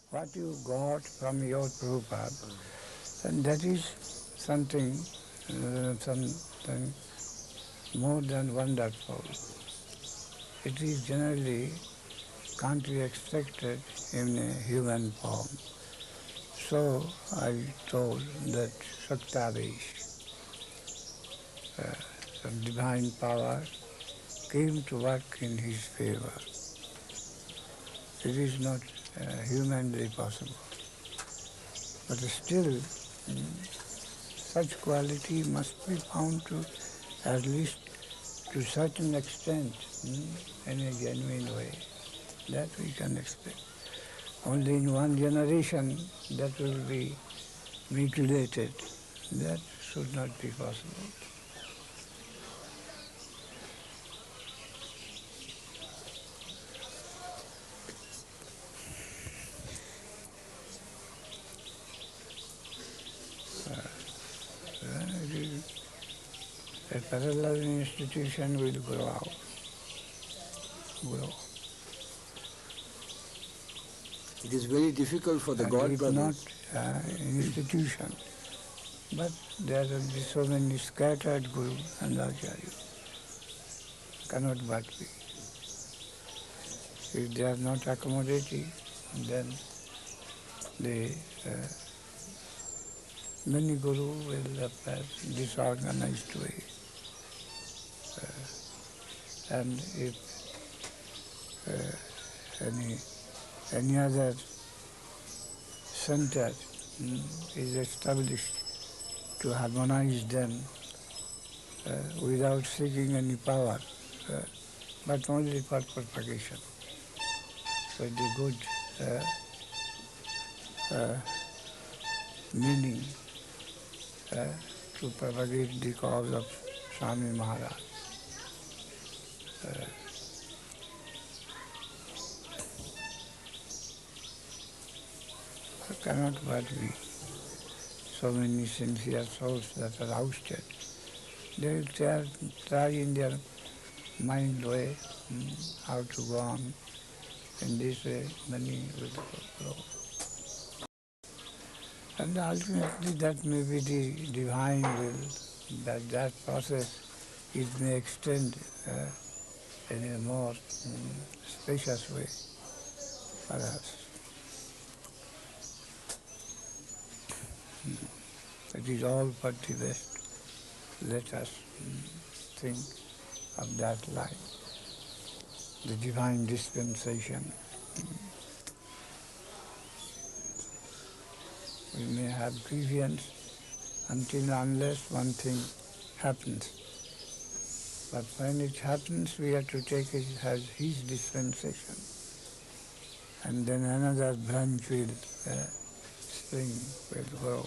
what you got from your Prabhupada, and that is something more than wonderful. It is generally can't be expected in a human form. So I told that Shaktavesh, some divine power, came to work in his favor. It is not humanly possible. But still, such quality must be found to, at least to certain extent, in a genuine way. That we can expect. Only in one generation that will be mutilated. That should not be possible. A parallel institution will grow. It is very difficult for the God brothers. Not institution, but there will be so many scattered gurus and acharyas. Cannot but be. If they are not accommodating, then the many gurus will appear disorganized way. And if any other center is established to harmonize them without seeking any power, but only for propagation. So the good meaning to propagate the cause of Swami Mahārāj. Cannot but be so many sincere souls that are ousted. They will try in their mind way how to go on. In this way, many will grow. And ultimately that may be the divine will, that process it may extend in a more spacious way for us. It is all for the best. Let us think of that line, the divine dispensation. We may have grievance until unless one thing happens. But when it happens, we have to take it as his dispensation. And then another branch will spring, will grow.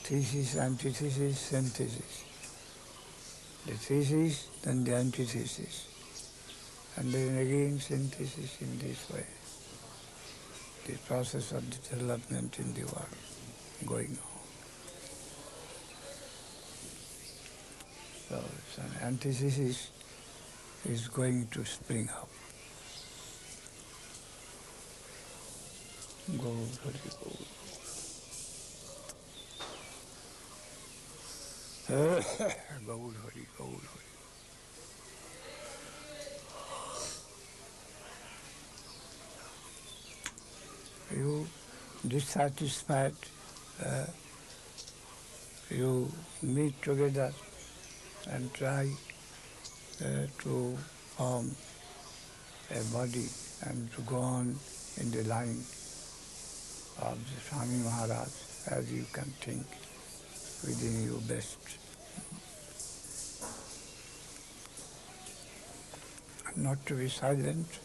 Thesis, antithesis, synthesis. The thesis, then the antithesis. And then again synthesis in this way. The process of development in the world going on. So an antithesis is going to spring up. Go, Hari, go. Gaud Hari, Gaud Hari. You dissatisfied, you meet together and try to form a body and to go on in the line of the Swami Mahārāj as you can think within you best. Not to be silent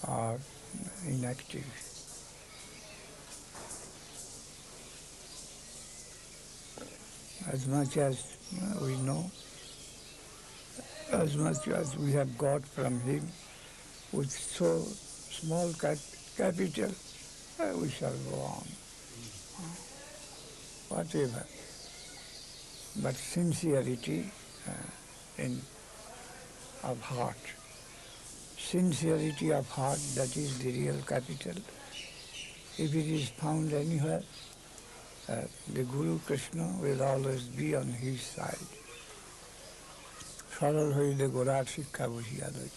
or inactive. As much as we know, as much as we have got from him, with so small capital, we shall go on. Whatever. But sincerity in of heart. Sincerity of heart, that is the real capital. If it is found anywhere, the Guru Krishna will always be on his side. সরল হইলে গোড়ার শিক্ষা বসিয়া লই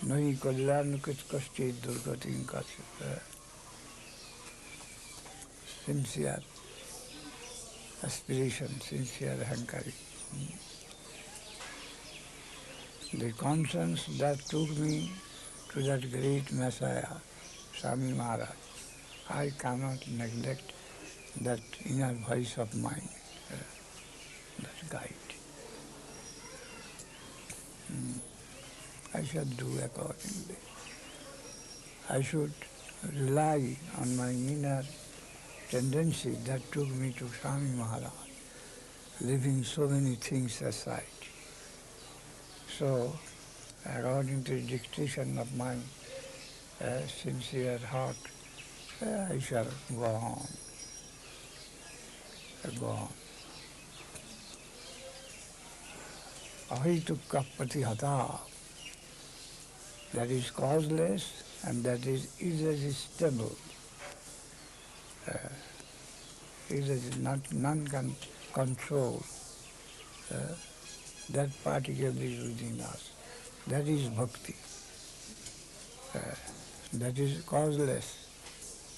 নহি কল্যাণ কষ্টে দুর্গতি কাছে sincere aspiration, sincere hankari. The conscience that took me to that great Messiah, Swami Maharaj, I cannot neglect that inner voice of mine, that guide. I should do accordingly. I should rely on my inner tendency that took me to Swami Maharaj, leaving so many things aside. So, according to the dictation of my sincere heart, I shall go on. Ahitukka pratihata, that is causeless and that is irresistible. None can control that particularly within us. That is bhakti. That is causeless.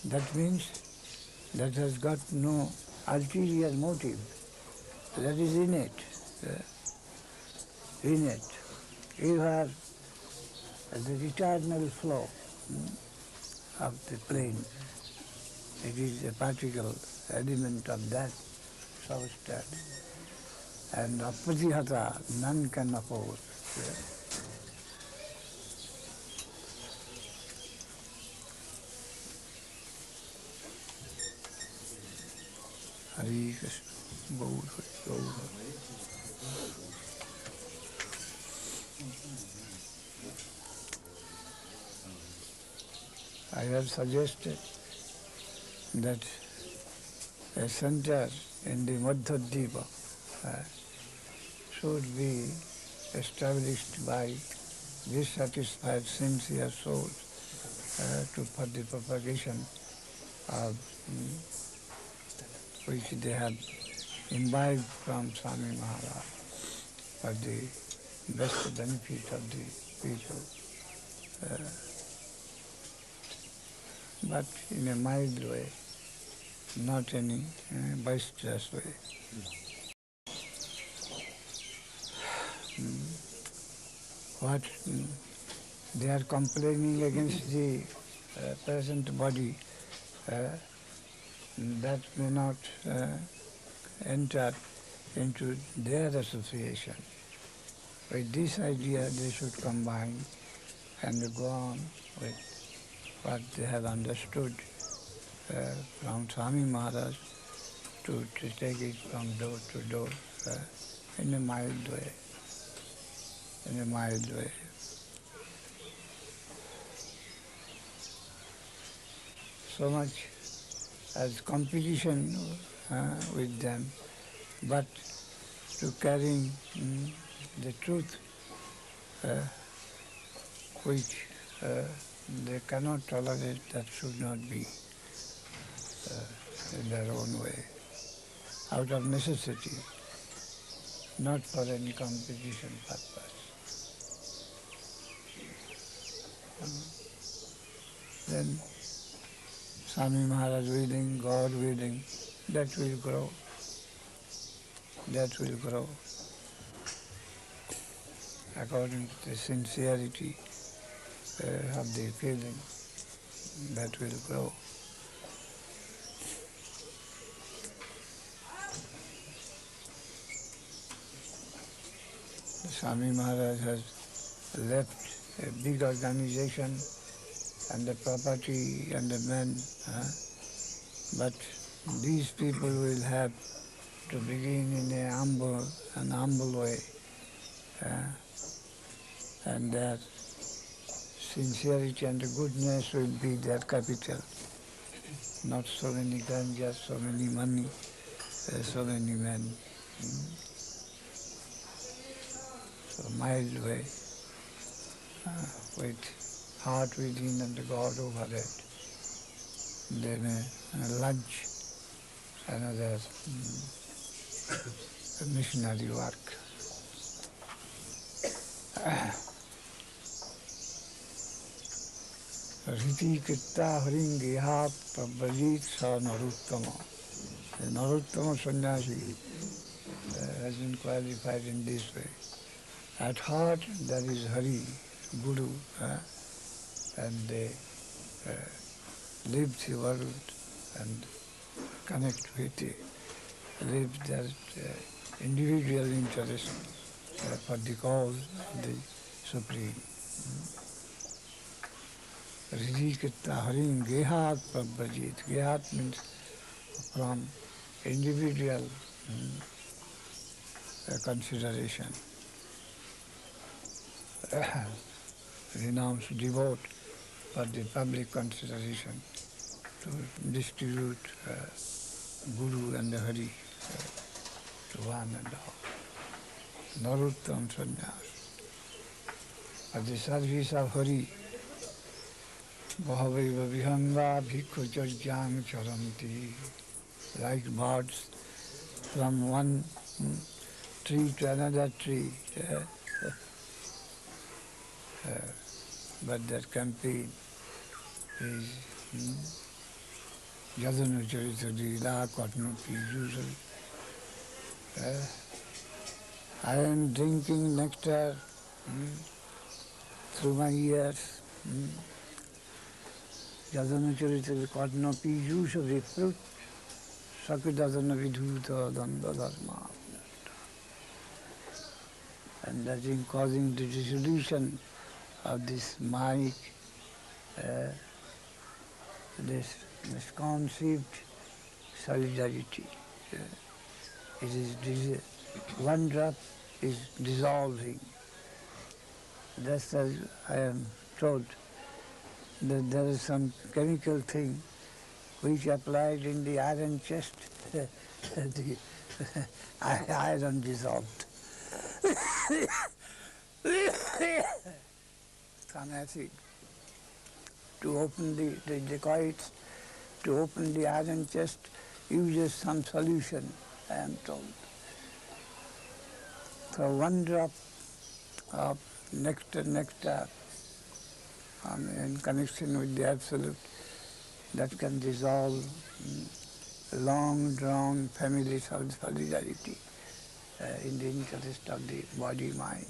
That means that has got no ulterior motive. That is innate. Innate. You have the eternal flow of the plane. It is a particle element of that substance. And apatihata, none can oppose. Hare Krishna. Gaur. I have suggested that a center in the Madhya-dvipa should be established by dissatisfied sincere souls for the propagation of which they have imbibed from Swami Maharaj for the best benefit of the people. But in a mild way, not any boisterous way. What they are complaining against the present body, that may not enter into their association. With this idea they should combine and go on with what they have understood from Swami Maharaj to take it from door to door in a mild way. So much as competition with them, but to carrying the truth which they cannot tolerate, that should not be in their own way, out of necessity, not for any competition purpose. Then Swami Maharaj willing, God willing, that will grow. According to the sincerity of the feeling, that will grow. Swami Maharaj has left a big organization and the property and the men, but these people will have to begin in an humble way, and their sincerity and goodness will be their capital. Not so many ganjas, so many money, so many men. So mild way. with heart within and the God overhead. They may launch another missionary work. Riti Kitta Haringihat Prabhajit Sa Naruttama. The Naruttama sannyasi has been qualified in this way. At heart there is Hari, Guru, and they live the world and connect with it, live that individual interest for the cause of the Supreme. Ridikita Harim Gehat Prabhajit. Gehat means from individual consideration. Renounce, devote for the public consideration to distribute Guru and the Hari to one and all. Naruttam sannyas. For the service of Hari, Bhavaiva vihanga bhikkhu jajjang charanti. Like birds from one tree to another tree. But that campaign is Yadanu Charita Dila Kotnupi usually. I am drinking nectar through my ears. Yadanu Charita Kotnupi usually fruit. Sakidadana Vidhuta Danda Dharma. And that is causing the dissolution of this Maya, this misconceived solidarity. It is one drop is dissolving. That's as I am told that there is some chemical thing which applied in the iron chest, the iron dissolved. Some acid to open the dacoits, to open the iron chest, uses some solution, I am told. So one drop of nectar in connection with the Absolute, that can dissolve long-drawn family solidarity in the interest of the body-mind.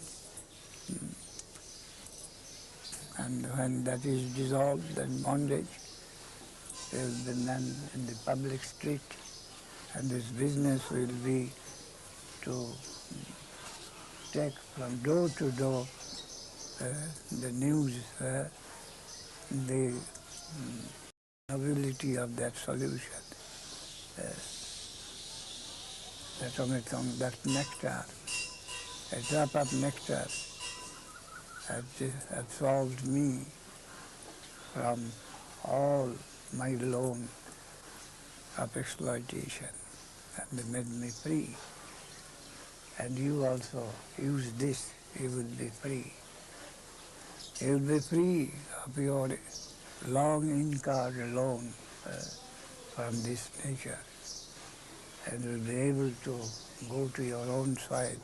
And when that is dissolved, then bondage will be done in the public street, and this business will be to take from door to door the news, the nobility of that solution. That nectar, a drop of nectar has absolved me from all my loan of exploitation and made me free. And you also use this, you will be free. You will be free of your long incurred loan from this nature, and will be able to go to your own side,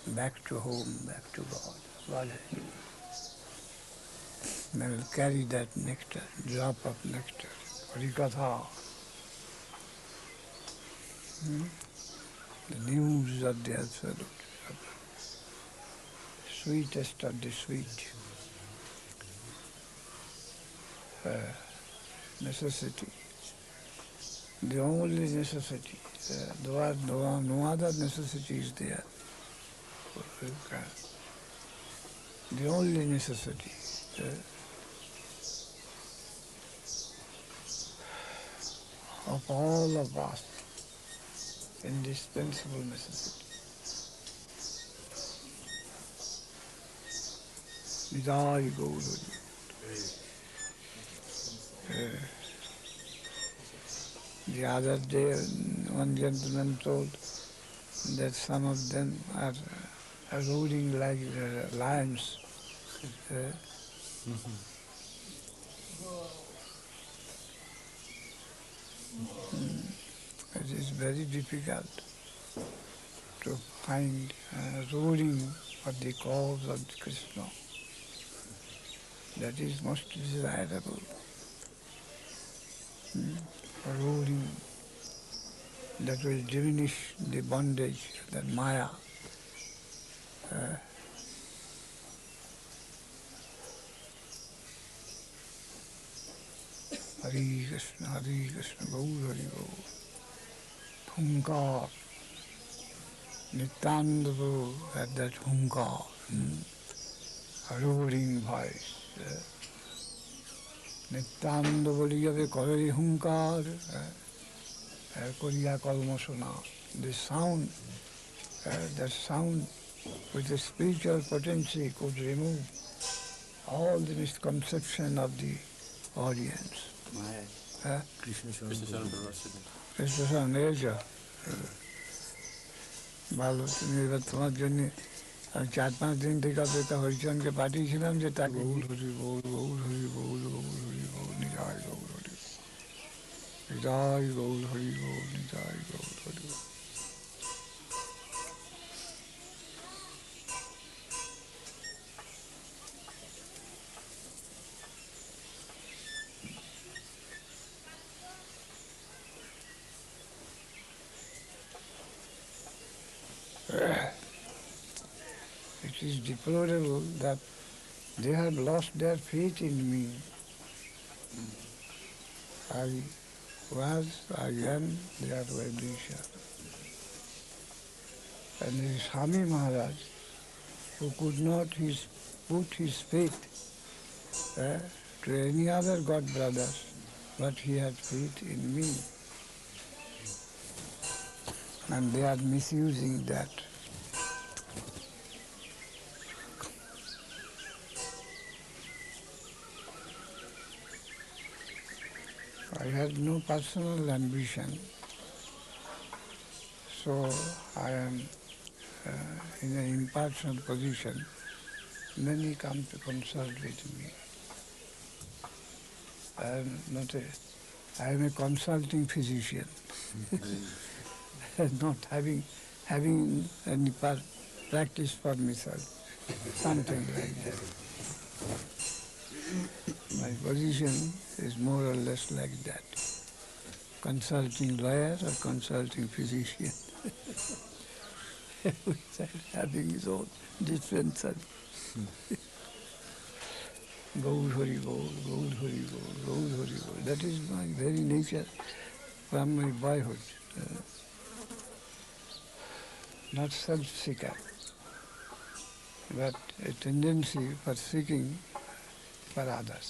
back to home, back to God. They will carry that nectar, drop of nectar, Harikatha, the news of the Absolute, sweetest of the sweet, necessity, the only necessity. No other necessity is there. The only necessity. Of all of us, indispensable necessity. Nidai Guru. The other day, one gentleman told that some of them are ruling like lions It is very difficult to find ruling for the cause of Krishna. That is most desirable. Ruling that will diminish the bondage, that Maya. Hare Krishna, Gaur Hari Gaur. Hunkar, Nityananda Prabhu had that hunkar, roaring voice. Nityananda Boliyabe Korari hunkar, Koriya Kalmasona. The sound, that sound with the spiritual potency could remove all the misconception of the audience. Krishna Krishna ভালো তুমি এবার তোমার জন্য আমি 4-5 দিন থেকে অপেক্ষা হরিচরণকে পাঠিয়েছিলাম যে তাকে Gaur Hari Gaur Gaur Hari Gaur Gaur Hari Gaur Nitai Gaur Hari Nitai Gaur Hari Gaur Nitai Gaur Hari Gaur. It is deplorable that they have lost their faith in me. I am their well-wisher. And the Swami Maharaj, who could not put his faith to any other god brothers, but he had faith in me. And they are misusing that. I had no personal ambition, so I am in an impartial position. Many come to consult with me. I am a consulting physician, not having any practice for myself, something like that. My position is more or less like that. Consulting lawyer or consulting physician. Having his own dispensary. Gaur Hari Gaur, Gaur Hari Gaur, Gaur Hari Gaur. That is my very nature from my boyhood. Not self-seeker, but a tendency for seeking for others.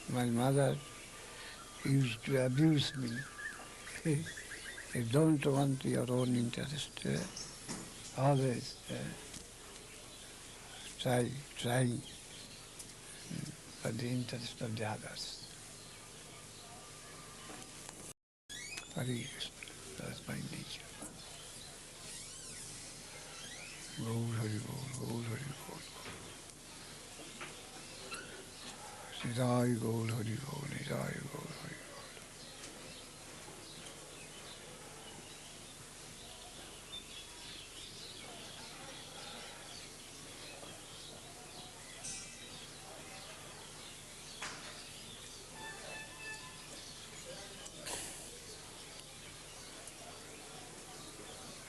My mother used to abuse me. You don't want your own interest. Always trying for the interest of the others. Hare Krishna, that's my nature. Gaur Hari Gaur, Gaur Hari Gaur. Nidai Gaur Hari Gaur, Nidai Gaur Hari Gaur.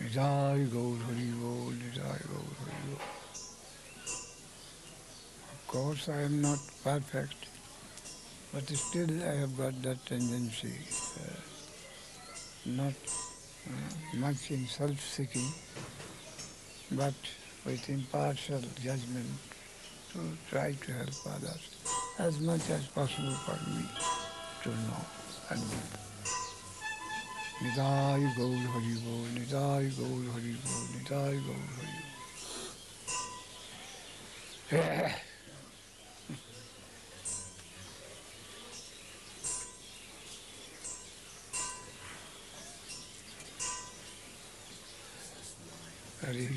Nidai Gaur Hari Gaur, Nidai Gaur Hari Gaur. Of course I am not perfect, but still I have got that tendency, not much in self-seeking, but with impartial judgment to try to help others as much as possible for me to know and do. Nidai Gaur Hari Gaur, Nidai Gaur Hari Gaur, Nidai Gaur Hari Gaur. Hare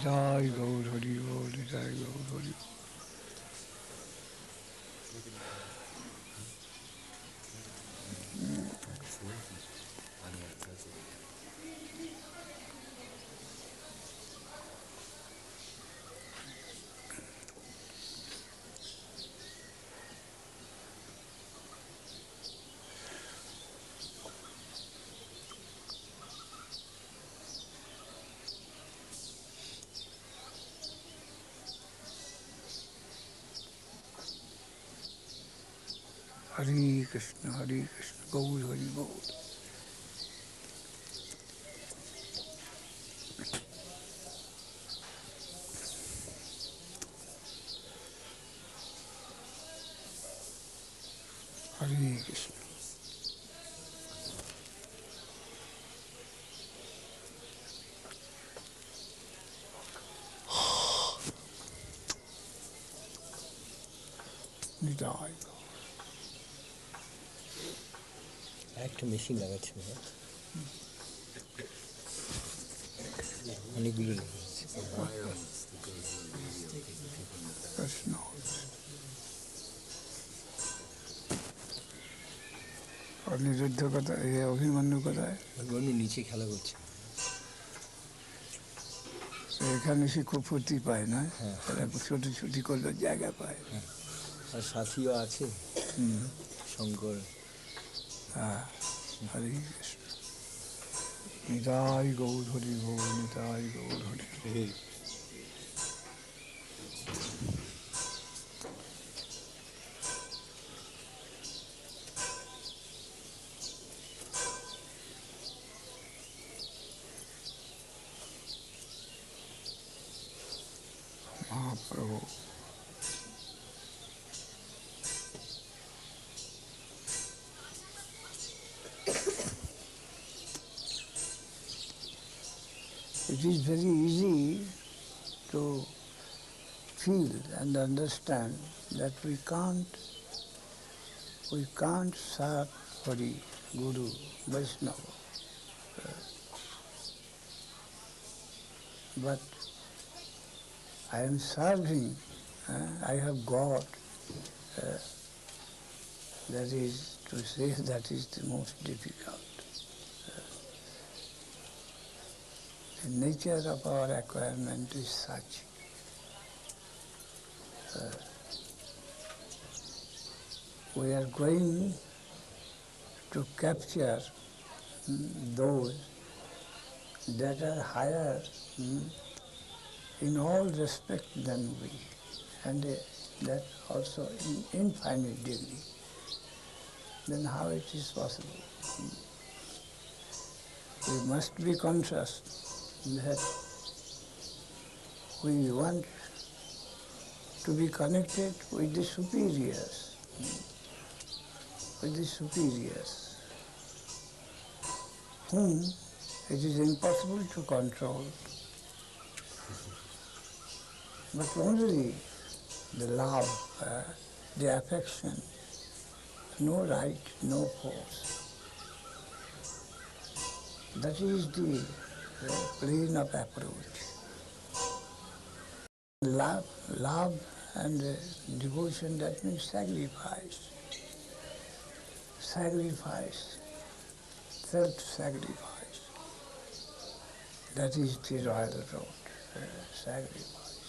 Jai Gaur Hari Bol, Jai Gaur Hari Bol. Hare Krishna, Gaur Hari Bol. Hare Krishna. Nidai. একটা machine লাগাচ্ছে অনেকগুলো লেগেছে। আর নিরুদ্ধ কোথায়, অভিমন্যু কোথায়? অভিমন্যু নিচে খেলা করছে। এখানে সে খুব ফুর্তি পায় না, ছোটি ছুটি করলে জায়গা পায়। আর সাথীও আছে শঙ্কর। হ্যাঁ, হরে কৃষ্ণ। নিতাই গৌর হরি বল, নিতাই গৌর হরি বল। Mahaprabhu it is very easy to feel and understand that we can't serve Hari, Guru, Vaishnava. But I am serving, I have got, that is to say, that is the most difficult. The nature of our acquirement is such. We are going to capture those that are higher in all respect than we, and that also in infinite degree. Then how it is possible? We must be conscious that we want to be connected with the superiors, whom it is impossible to control. But only the love, the affection, no right, no force. That is the plane of approach. Love and devotion, that means sacrifice. Self-sacrifice. That is the royal road, sacrifice.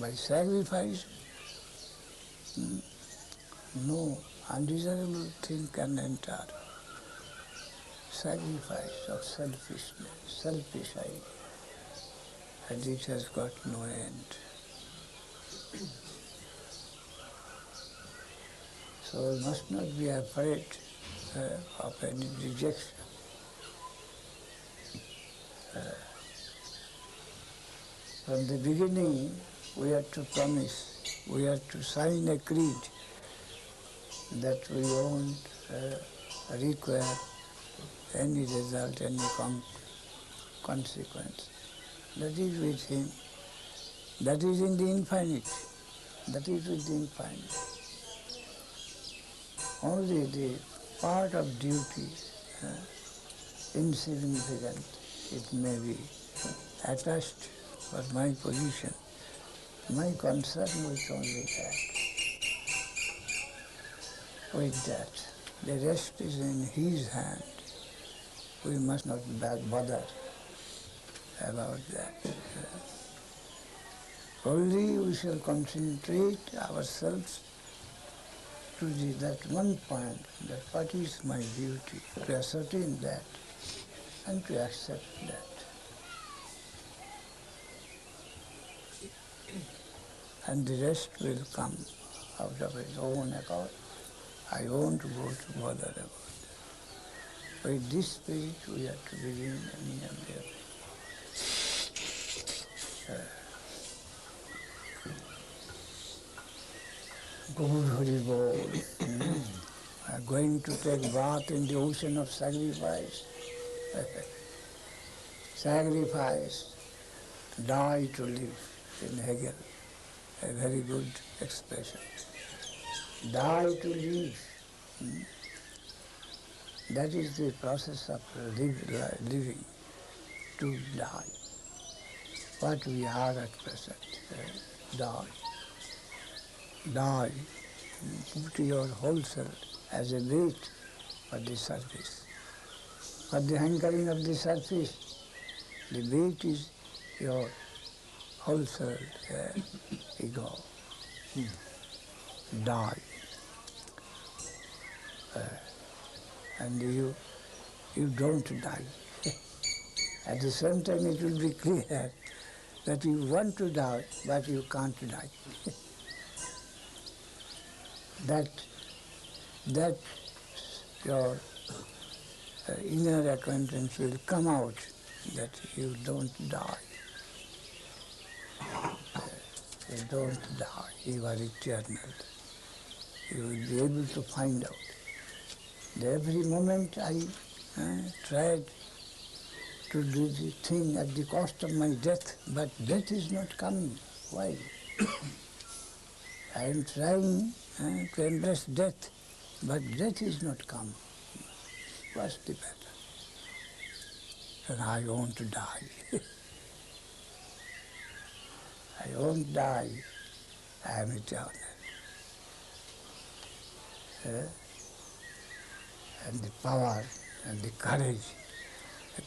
By sacrifice, no undesirable thing can enter. Sacrifice of selfishness, selfish idea, and it has got no end. So we must not be afraid of any rejection. From the beginning, we have to promise, we have to sign a creed that we won't require any result, any consequence. That is with him. That is in the infinite. that is within finding. Only the part of duty, insignificant, it may be attached for my position. My concern was only that. With that, the rest is in His hand. We must not bother about that. Only we shall concentrate ourselves to that one point, that what is my duty, to ascertain that and to accept that. And the rest will come out of its own accord. I won't go to bother about that. With this spirit we have to begin any of the Gaur Hari Bol. Going to take bath in the ocean of sacrifice. Sacrifice, die to live in Hegel. A very good expression. Die to live. That is the process of living, to die. What we are at present, die. Die. Put your whole self as a bait for the surface. For the hankering of the surface, the bait is your whole self, ego. Die. And you don't die. At the same time it will be clear that you want to die, but you can't die. that your inner acquaintance will come out, that you don't die. You don't die, you are eternal. You will be able to find out. Every moment I tried to do the thing at the cost of my death, but death is not coming. Why? I am trying to embrace death, but death is not coming. What's the matter? And I want to die. I won't die. I am eternal. And the power and the courage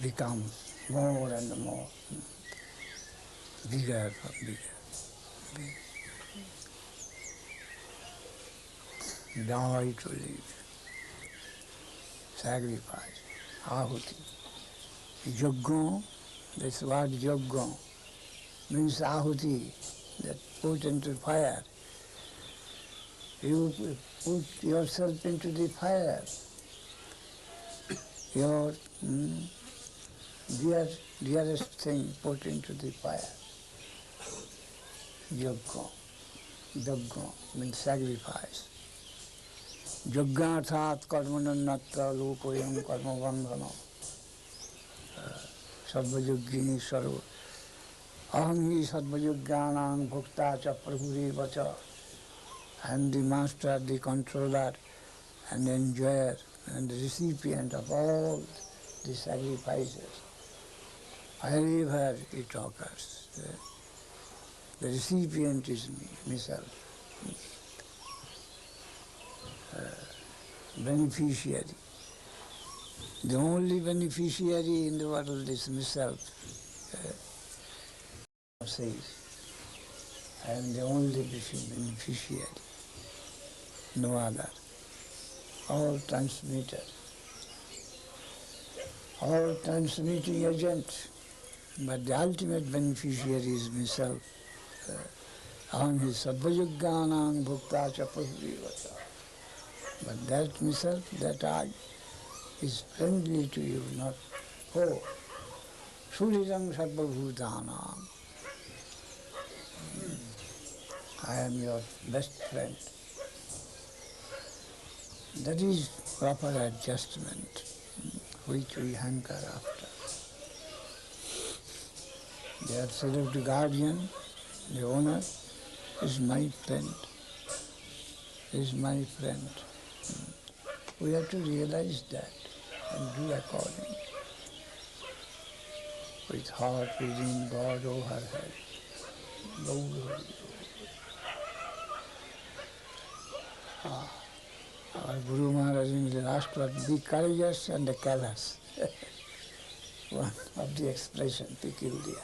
becomes more and more bigger and bigger. Die to live. Sacrifice. Ahuti. Yogya, this word yogya means ahuti, that put into fire. You put yourself into the fire. Your dearest thing put into the fire. Yogya. Yogya means sacrifice. Yogya-that karmanannatra lokoyam karma-bandhana. Sarva-yoggini sarva. Aham hi sarva-yoggyanam bhukta cha prabhureva cha. I am the master, the controller and enjoyer and the recipient of all the sacrifices. Wherever it occurs, the recipient is me, myself. Beneficiary. The only beneficiary in the world is myself. Says, I am the only beneficiary, no other. All transmitter, all transmitting agent, but the ultimate beneficiary is myself. Aham hi sarva-yoggyanam bhukta cha prabhureva cha. But that myself, that I, is friendly to you, not foe. Suridam sarva-bhutanam. I am your best friend. That is proper adjustment which we hanker after. The absolute guardian, the owner, is my friend, is my friend. We have to realize that and do according. With heart within God over her head. Gaur. Our Guru Maharaj in the last word, be courageous and callous. One of the expression peculiar.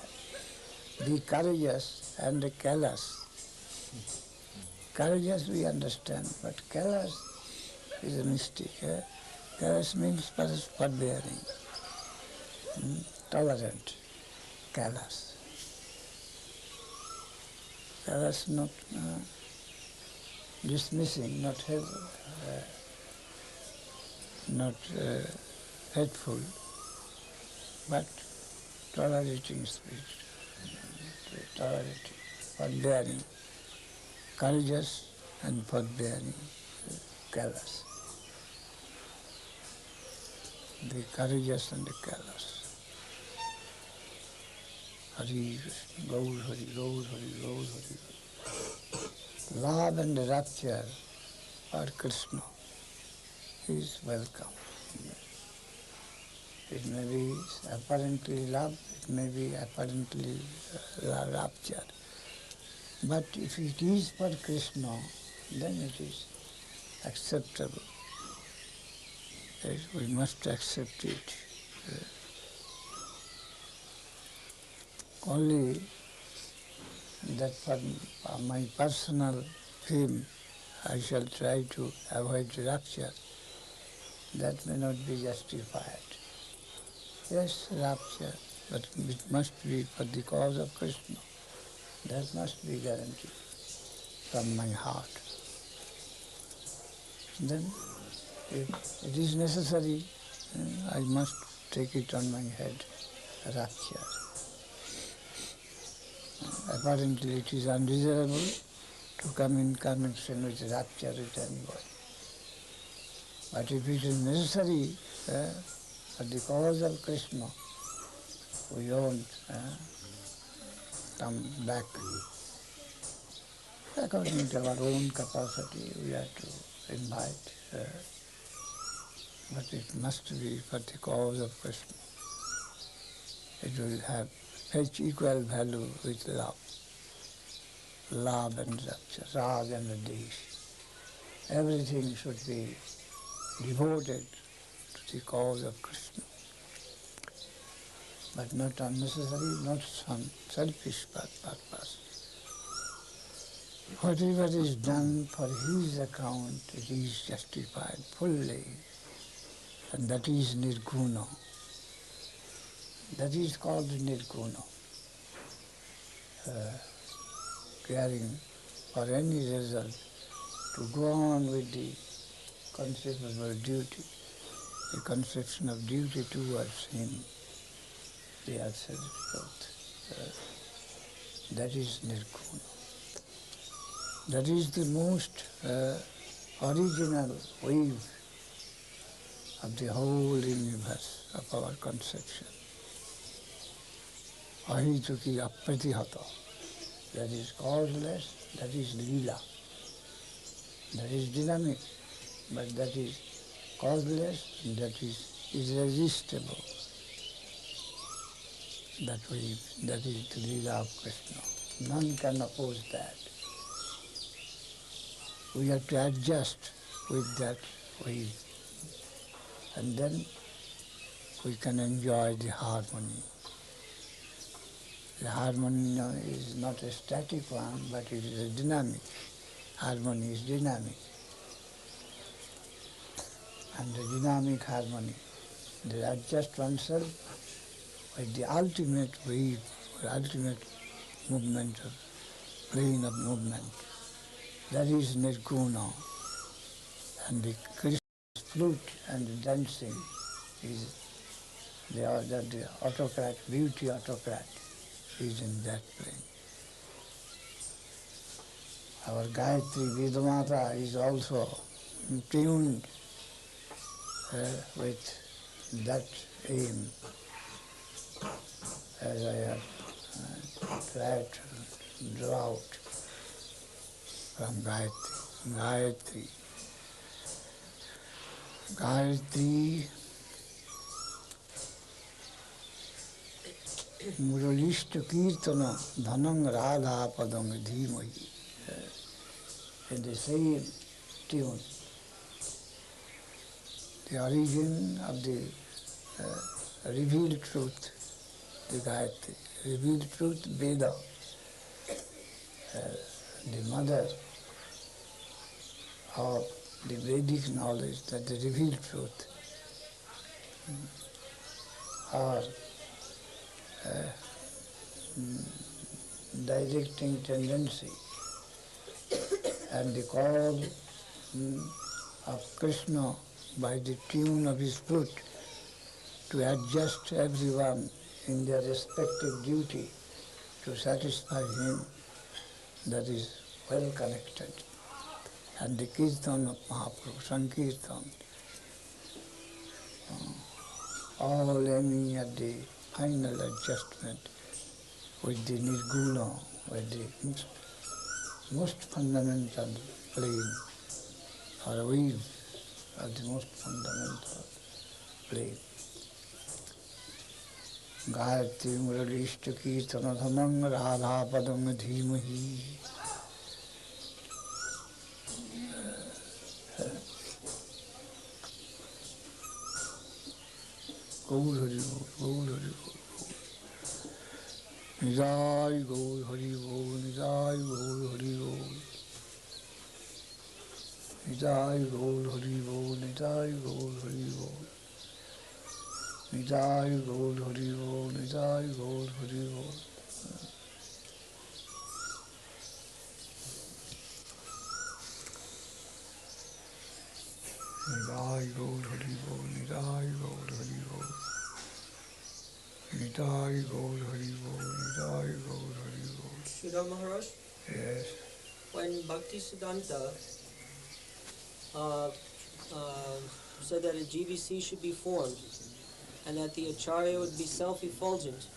Be courageous and callous. Courageous we understand, but callous is a mistake. Callous means forbearing, tolerant, callous. Callous not dismissing, not hateful, but tolerating spirit, tolerating, forbearing, courageous and forbearing, callous. Be courageous and callous. Hari Krishna, Gaur Hari, Gaur Hari, Gaur Hari. Love and rapture for Krishna is welcome. It may be apparently love, it may be apparently rapture. But if it is for Krishna, then it is acceptable. We must accept it. Only that for my personal whim, I shall try to avoid rapture. That may not be justified. Yes, rapture, but it must be for the cause of Krishna. That must be guaranteed from my heart. Then, if it is necessary, I must take it on my head, rapture. Apparently it is undesirable to come in connection with rapture with anybody. But if it is necessary for the cause of Krishna, we won't come back. According to our own capacity, we have to invite. But it must be for the cause of Krishna. It will have fetch equal value with love. Love and rapture, rag and desh. Everything should be devoted to the cause of Krishna. But not unnecessary, not some selfish purpose. Whatever is done for his account, it is justified fully. And that is nirguna. That is called nirguna. Caring for any result, to go on with the conception of duty, the conception of duty towards him, the absolute truth. That is nirguna. That is the most original wave of the whole universe of our conception. Ahituki apratihata. That is causeless, that is lila. That is dynamic, but that is causeless, that is irresistible. That wave, that is the lila of Krishna. None can oppose that. We have to adjust with that wave, and then we can enjoy the harmony. The harmony is not a static one, but it is a dynamic. Harmony is dynamic. And the dynamic harmony, they adjust oneself with the ultimate wave, or ultimate movement, of plane of movement. That is nirguna. And the Krishna's flute and the dancing is the autocrat, beauty autocrat is in that plane. Our Gayatri Vedamata is also tuned with that aim, as I have tried to draw out. from Gayatri. Gayatri. Gayatri Muralishta Kirtana Dhanang Radha Padang Dhimahi. In the same tune, the origin of the revealed truth, the Gayatri, revealed truth, Veda, the mother of the Vedic knowledge, that the revealed truth, or directing tendency, and the call of Krishna by the tune of his flute to adjust everyone in their respective duty to satisfy him, that is well connected. And the Kirtan of Mahaprabhu, Sankirtan, all aiming at the final adjustment with the Nirguna, with the most fundamental plane, or wave of the most fundamental plane. Gayatri Muralishta Kirtana Dhanang Radha Padam Dhimahi. Gaur Hari Bol, Gaur Hari Bol. Nidai Gaur Hari Bol, Nidai Gaur Hari Bol. Nidai Gaur Hari Bol, Nidai Gaur Hari Bol. Nidai Gaur Hari Bol, Nidai Gaur Hari Bol. Nidai Gaur Hari Bol, Nidai Gaur Hari Bol. Nidai Gaur Hari Bol, Nidai Gaur Hari Bol. Sridhar Maharaj? Yes. When Bhakti Siddhanta said that a GBC should be formed and that the Acharya would be self-effulgent,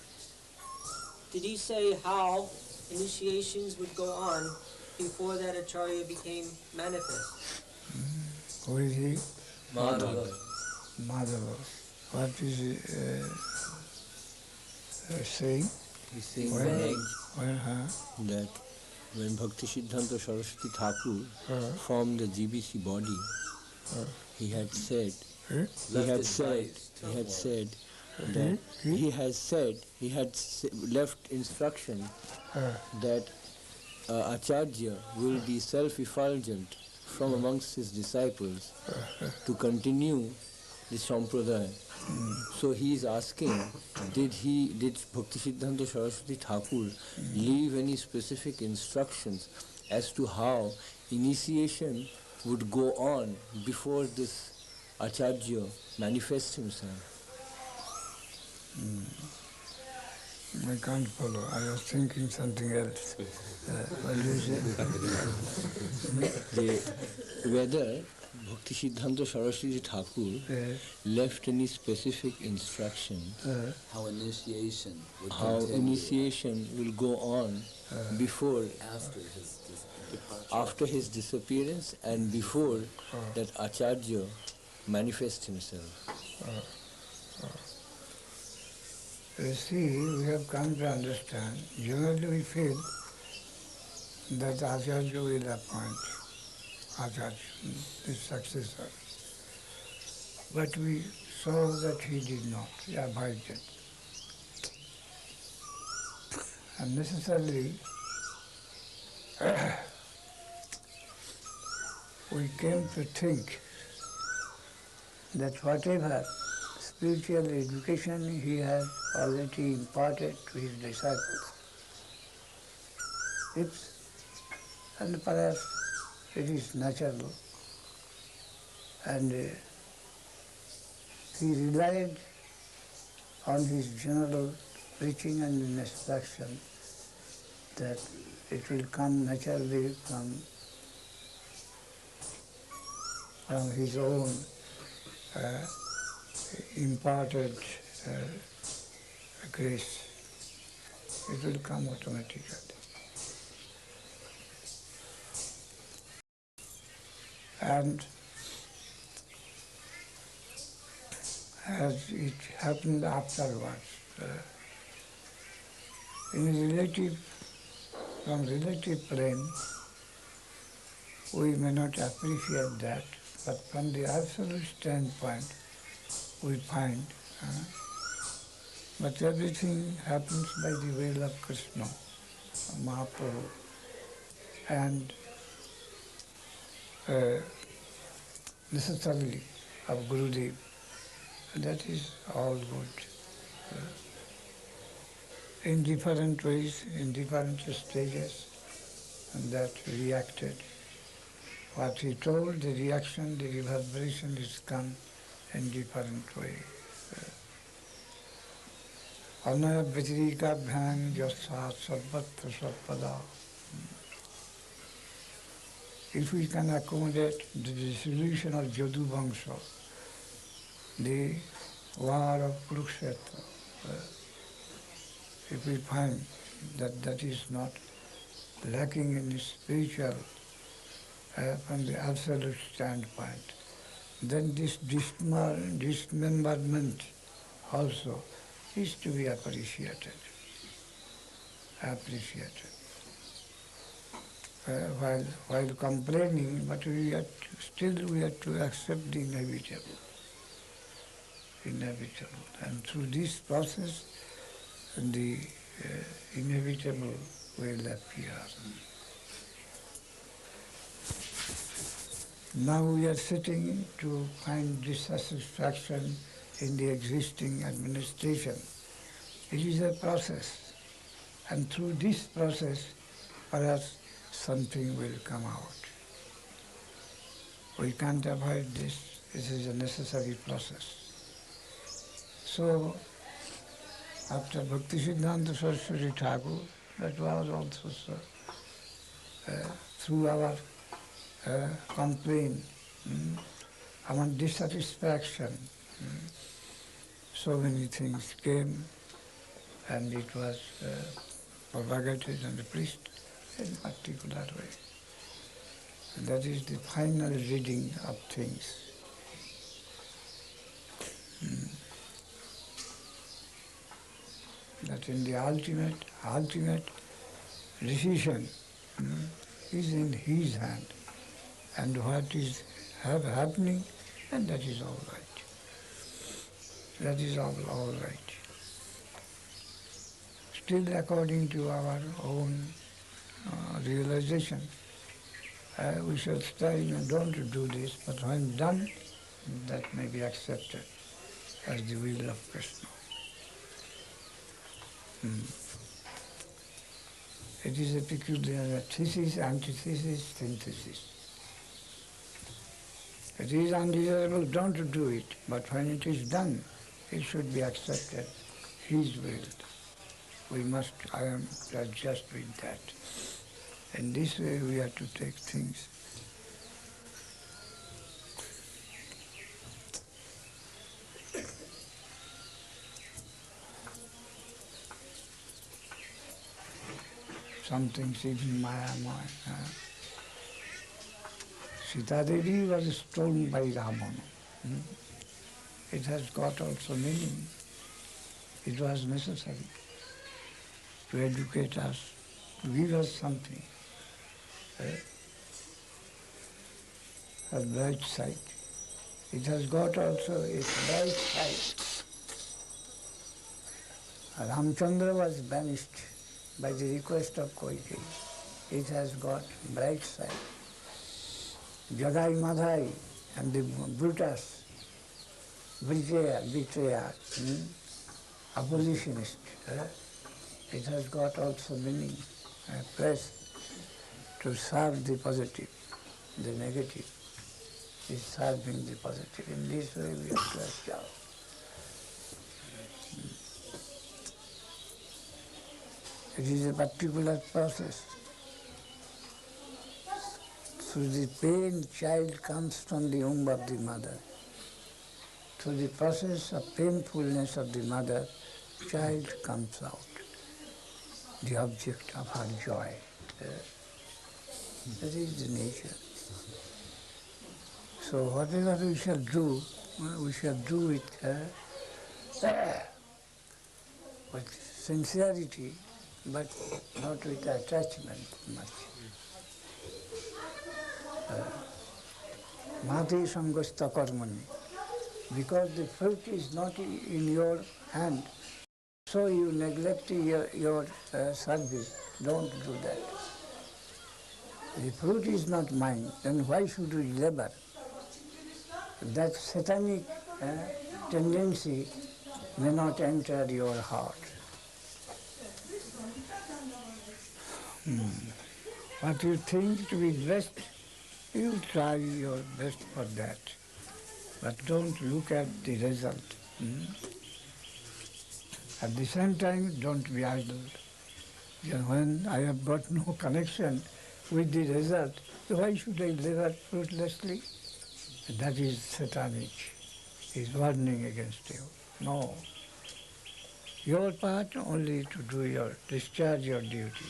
did he say how initiations would go on before that Acharya became manifest? Who is he? Madhava. Madhava. What is he saying? He's saying that when Bhakti Siddhanta Saraswati Thakur formed the GBC body, he had said left instruction that Acharya will be self-effulgent from amongst his disciples to continue the Sampradaya. So he is asking, did Bhakti Siddhanta Saraswati Thakur leave any specific instructions as to how initiation would go on before this Acharya manifests himself? I can't follow. I was thinking something else. What do you say? Whether Bhakti Siddhanta Saraswati Thakur left any specific instruction How initiation would how continue initiation will go on before after his departure. after his disappearance and before that Acharya manifests himself. You see, we have come to understand, generally we feel that Acharya will appoint Acharya, his successor. But we saw that he did not, he avoided. And necessarily, we came to think that whatever spiritual education he has already imparted to his disciples, and perhaps it is natural, and he relied on his general preaching and instruction that it will come naturally from his own imparted grace. It will come automatically. And as it happened afterwards, from relative plane, we may not appreciate that, but from the absolute standpoint, we find but everything happens by the will of Krishna, Mahaprabhu, and necessarily of Gurudev. That is all good. In different ways, in different stages, and that reacted. What he told, the reaction, the reverberation is come in different ways. Anaya Vyatirika Bhyang Yasat Sarvatra Sarpada. If we can accommodate the dissolution of Jadu Vangsha, the war of Kurukshetra, if we find that that is not lacking in the spiritual, from the absolute standpoint, then this dismemberment also is to be appreciated. While complaining, but we have to accept the inevitable. And through this process, the inevitable will appear. Now we are sitting to find dissatisfaction in the existing administration. It is a process, and through this process, perhaps something will come out. We can't avoid this. This is a necessary process. So, after Bhakti Siddhanta Saraswati Thakur, that was also through our complaint, our dissatisfaction, so many things came, and it was propagated and preached in a particular way. And that is the final reading of things. That in the ultimate decision is in his hand, and what is happening, and that is all right. That is all right. Still according to our own realization, we shall say, don't do this, but when done, that may be accepted as the will of Krishna. It is a peculiar thesis, antithesis, synthesis. It is undesirable, don't do it, but when it is done, it should be accepted, his will. We must adjust with that. In this way we have to take things. Some things even Maya. Sita Devi was stolen by Ravana. It has got also meaning. It was necessary to educate us, to give us something. A bright side. It has got also a bright side. Ramchandra was banished by the request of Koikeyi. It has got bright side. Jadai Madhai and the Brutus, betrayer, oppositionist. It has got also meaning, a place to serve the positive. The negative is serving the positive. In this way we have to adjust. It is a particular process. Through the pain, child comes from the womb of the mother. Through the process of painfulness of the mother, child comes out, the object of her joy. That is the nature. So whatever we shall do it with sincerity, but not with attachment much. Mati sangasta karmani. Because the fruit is not in your hand, so you neglect your service. Don't do that. The fruit is not mine, then why should we labor? That satanic tendency may not enter your heart. What you think to be best, you try your best for that. But don't look at the result. At the same time, don't be idle. When I have got no connection with the result, why should I labor fruitlessly? That is satanic. Is warning against you. No. Your part only to do discharge your duty.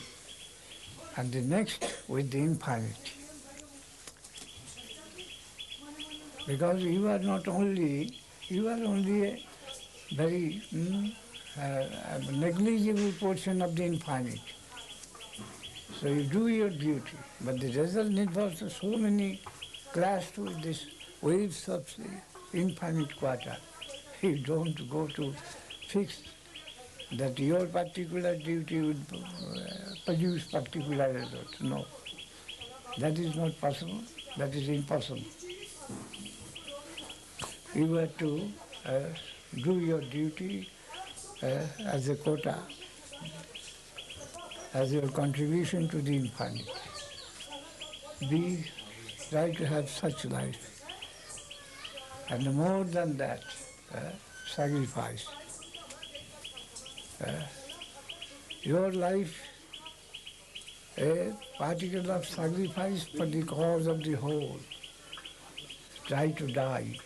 And the next with the infinity. Because you are only a very negligible portion of the infinite. So you do your duty, but the result involves so many clashed with this waves of the infinite quarter. You don't go to fix that your particular duty would produce particular result. No. That is not possible. That is impossible. You have to do your duty as a quota, as your contribution to the infinite. Try to have such life. And more than that, sacrifice. Your life, a particle of sacrifice for the cause of the whole. Try to die.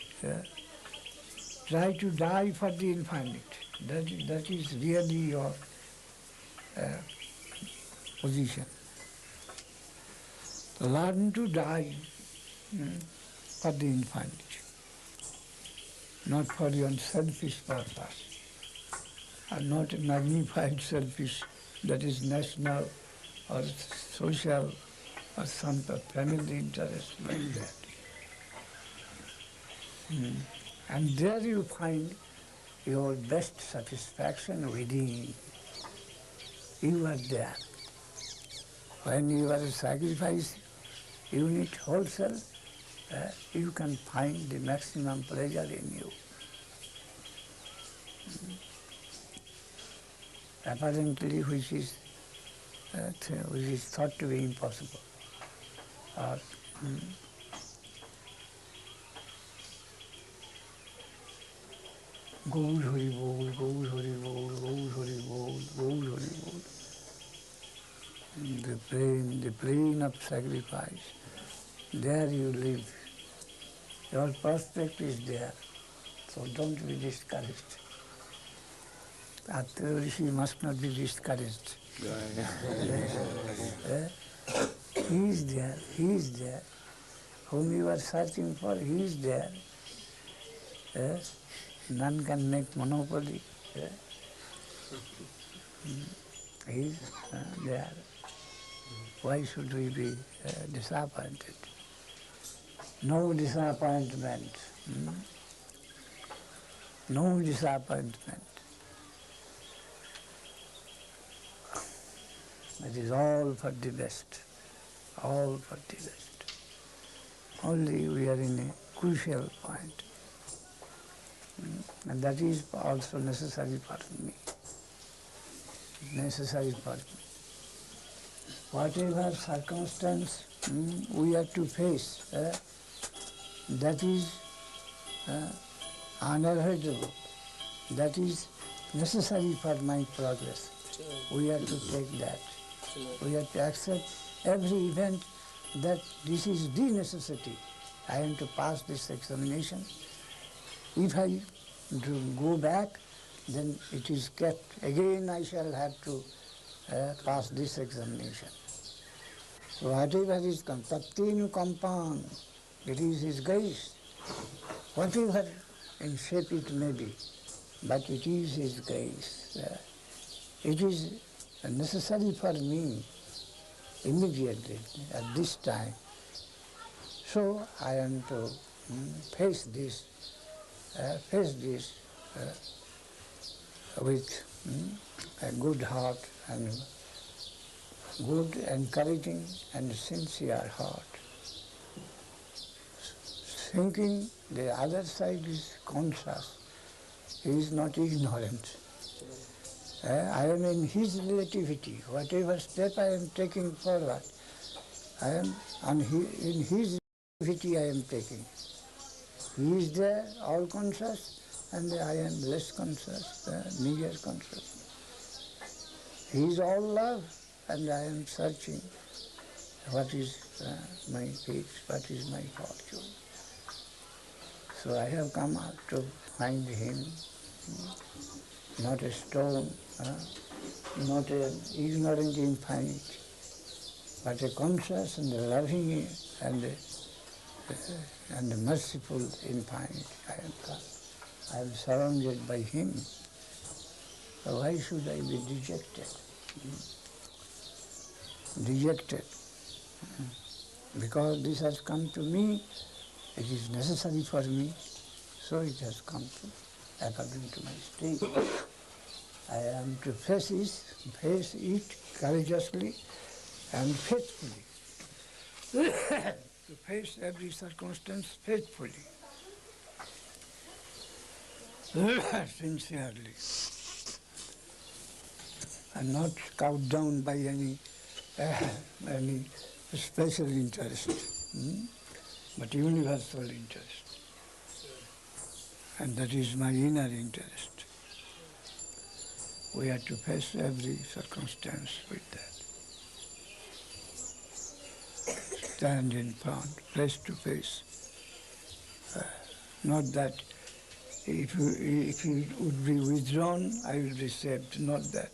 Try to die for the infinite. That is really your position. Learn to die for the infinite, not for your selfish purpose, and not a magnified selfish, that is national or social or some family interest like that. And there you find your best satisfaction within. You are there. When you are a sacrifice unit wholesale, you can find the maximum pleasure in you. Apparently, which is thought to be impossible. Gaur Hari Bol, Gaur Hari Bol, Gaur Hari Bol, Gaur Hari Bol. The plane of sacrifice. There you live. Your prospect is there. So don't be discouraged. Atra Rishi must not be discouraged. He is there, he is there. Whom you are searching for, he is there. None can make monopoly. He is there. Why should we be disappointed? No disappointment. No disappointment. It is all for the best. All for the best. Only we are in a crucial point. And that is also necessary for me. Necessary for me. Whatever circumstance we have to face, that is unavoidable. That is necessary for my progress. We have to take that. We have to accept every event that this is the necessity. I am to pass this examination. If I go back, then it is kept. Again I shall have to pass this examination. So whatever is tattenu kampan, It is His grace. Whatever in shape it may be, but it is His grace. It is necessary for me immediately at this time. So I am to face this with a good heart and good, encouraging and sincere heart. Thinking the other side is conscious, he is not ignorant. I am in his relativity. Whatever step I am taking forward, I am in his relativity I am taking. He is there, all conscious, and I am less conscious, meager conscious. He is all love, and I am searching what is my fate, what is my fortune. So I have come out to find him, not a stone, not an ignorant infinite, but a conscious and a loving and a merciful infinite. I am come. I am surrounded by him. So why should I be dejected? Dejected. Because this has come to me, it is necessary for me, so it has come to, according to my state. I am to face it courageously and faithfully. To face every circumstance faithfully, sincerely, and not cowed down by any special interest, but universal interest. And that is my inner interest. We have to face every circumstance with that. Stand in front, face to face. Not that if it would be withdrawn, I will be saved, not that.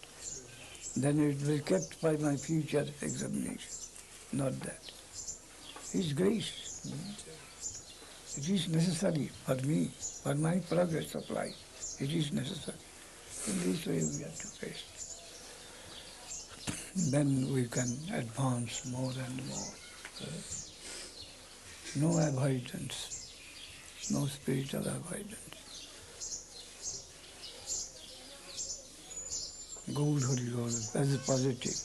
Then it will be kept for my future examination, not that. His grace. It is necessary for me, for my progress of life. It is necessary. In this way we have to face. Then we can advance more and more. No avoidance, no spiritual avoidance. Gold, Holy Gold, as positive.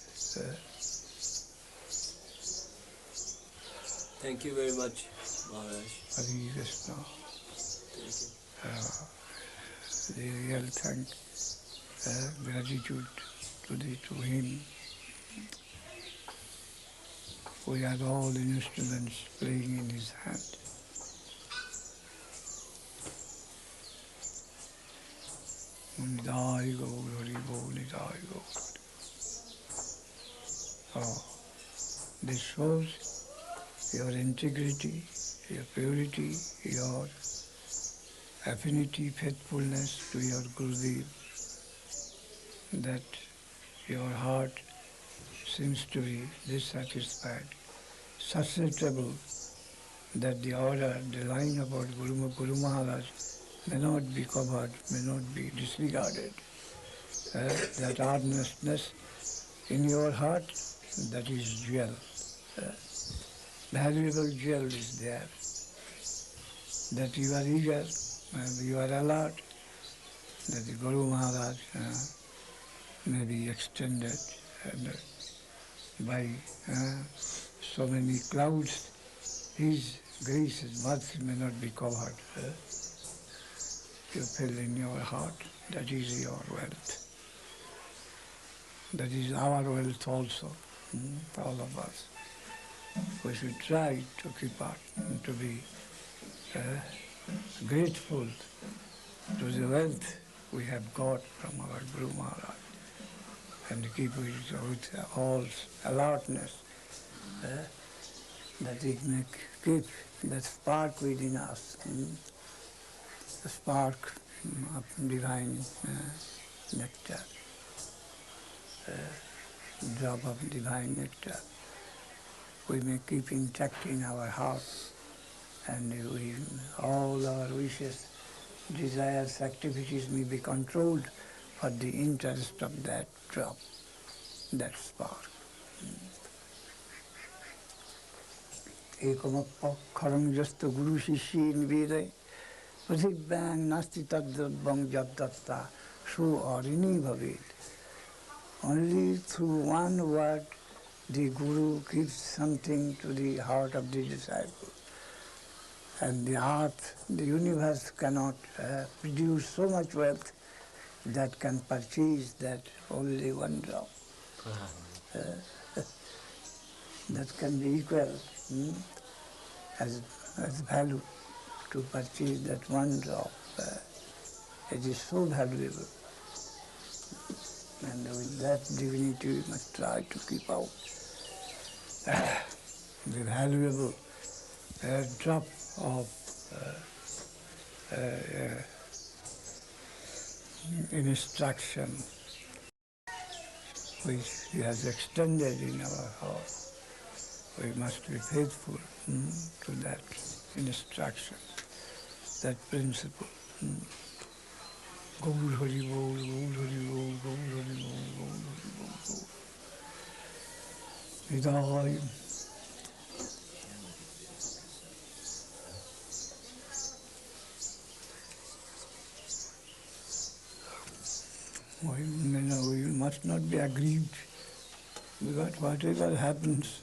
Thank you very much, Mahārāj. Hare Krishna. Thank you. The real gratitude to him. We are all instruments playing in his hand. Nidai Gaur Hari Bol, Nidai Gaur Hari. Oh, this shows your integrity, your purity, your affinity, faithfulness to your Gurudev, that your heart seems to be dissatisfied, susceptible that the order, the line about Guru Mahārāj may not be covered, may not be disregarded. That earnestness in your heart, that is jewel. Valuable jewel is there. That you are eager, you are alert, that the Guru Mahārāj may be extended and by so many clouds, his grace, his mercy may not be covered. You feel in your heart, that is your wealth. That is our wealth also, all of us. We should try to keep up and to be grateful to the wealth we have got from our Guru Mahārāj, and keep it with all alertness, that it may keep that spark within us, the spark of divine nectar, drop of divine nectar. We may keep intact in our hearts and all our wishes, desires, activities may be controlled for the interest of that drop, that spark. Ekamapakharam jasta guru shishi nivede pratibhyang nasti taddrabbang jabdatta so arini bhavet. Only through one word the Guru gives something to the heart of the disciple. And the earth, the universe cannot produce so much wealth that can purchase that only one drop. That can be equal as value to purchase that one drop. It is so valuable. And with that divinity we must try to keep out the valuable drop of instruction which He has extended in our heart. We must be faithful to that instruction, that principle. Gaur Hari Bol, Gaur Hari Bol, Gaur Hari Bol, Gaur Hari Bol, Gaur Hari Bol. We must not be aggrieved, because whatever happens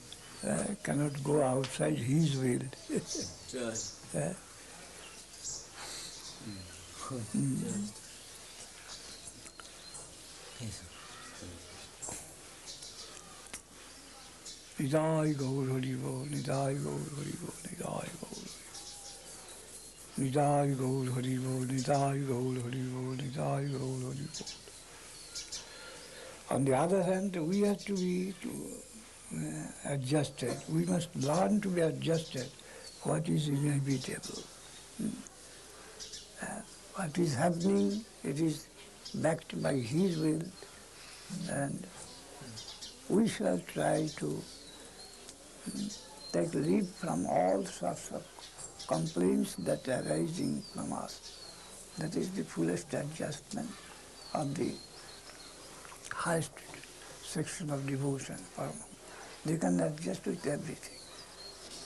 cannot go outside His will. Nidai Gaur Hari Bol, Nidai Gaur Hari Bol, Nidai Gaur Hari Bol. Nidai Gaur Hari Bol, Nidai Gaur Hari Bol, Nidai Gaur Hari Bol. On the other hand, we have to be adjusted. We must learn to be adjusted what is inevitable. What is happening, it is backed by His will, and we shall try to take leave from all sorts of complaints that are arising from us. That is the fullest adjustment of the highest section of devotion. They can adjust with everything.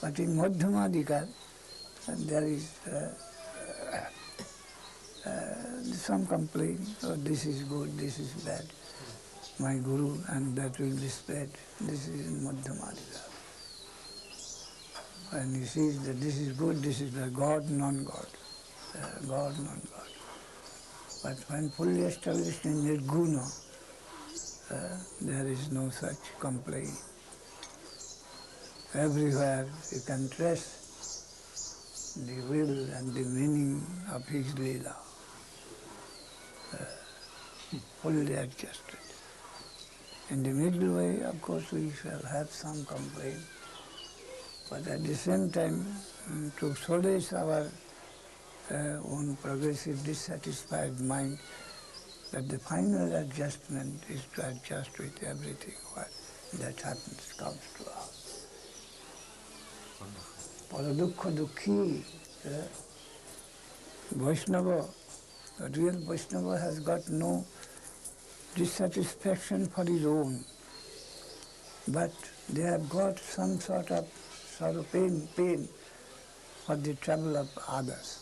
But in Madhyamadikar, there is some complaint, oh, this is good, this is bad. My Guru, and that will be spread. This is in Madhyamadikar. And he says that this is good, this is bad, God, non-God. God, non-God. But when fully established in Nirguna, there is no such complaint. Everywhere you can trace the will and the meaning of His Leela, fully adjusted. In the middle way, of course, we shall have some complaint, but at the same time, to solace our own progressive dissatisfied mind, that the final adjustment is to adjust with everything what that happens, comes to us. Paradukha dukhi, Vaishnava, the real Vaishnava has got no dissatisfaction for his own, but they have got some sort of sorrow, pain for the trouble of others.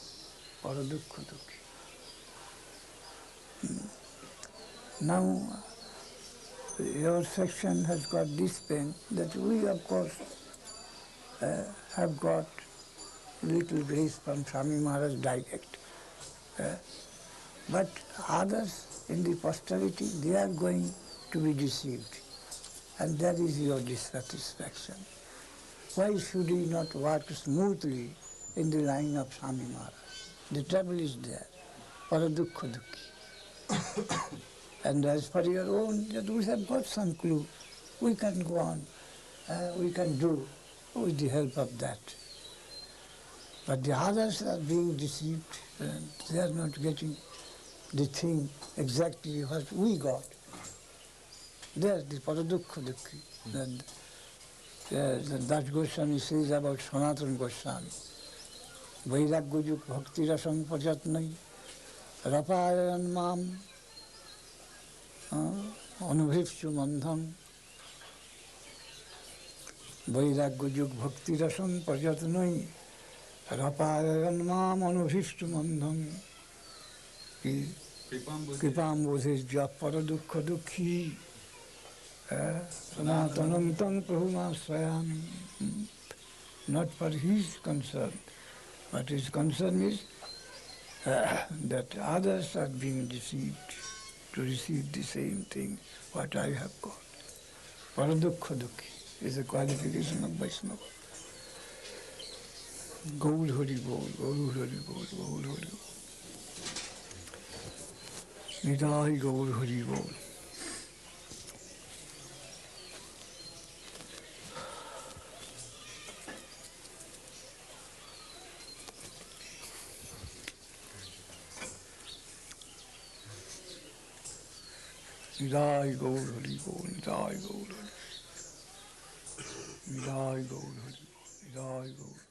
Paradukha dukhi. Now, your section has got this pain, that we, of course, have got little grace from Swami Maharaj direct. But others in the posterity, they are going to be deceived. And that is your dissatisfaction. Why should we not work smoothly in the line of Swami Maharaj? The trouble is there. Paradukha dukhi. And as for your own, that we have got some clue. We can go on. We can do with the help of that. But the others are being deceived, and they are not getting the thing exactly what we got. There's the Paradukha dukhi. And the Dev-Goswāmī says about Sanatana Goswami. Vairagya bhakti rasam pajatnai rapayan mam anubhivchu mandham. Vairagya bhakti rasam pajatnai rapayan mam anubhivchu mandham. Kripam bodhijya paradukha dukhi sanatanam tang prabhumasvayami. Not for his concern, but his concern is that others are being deceived to receive the same thing what I have got. Paradukha dukhi is a qualification of Vaishnava. Gaur Hari Bol, Gaur Hari Bol, Gaur Hari Bol. Nidai Gaur Hari Bol. Nidai Gaur Hari Bol, Nidai Gaur Hari Bol. Nidai Gaur Hari Bol, Nidai Gaur.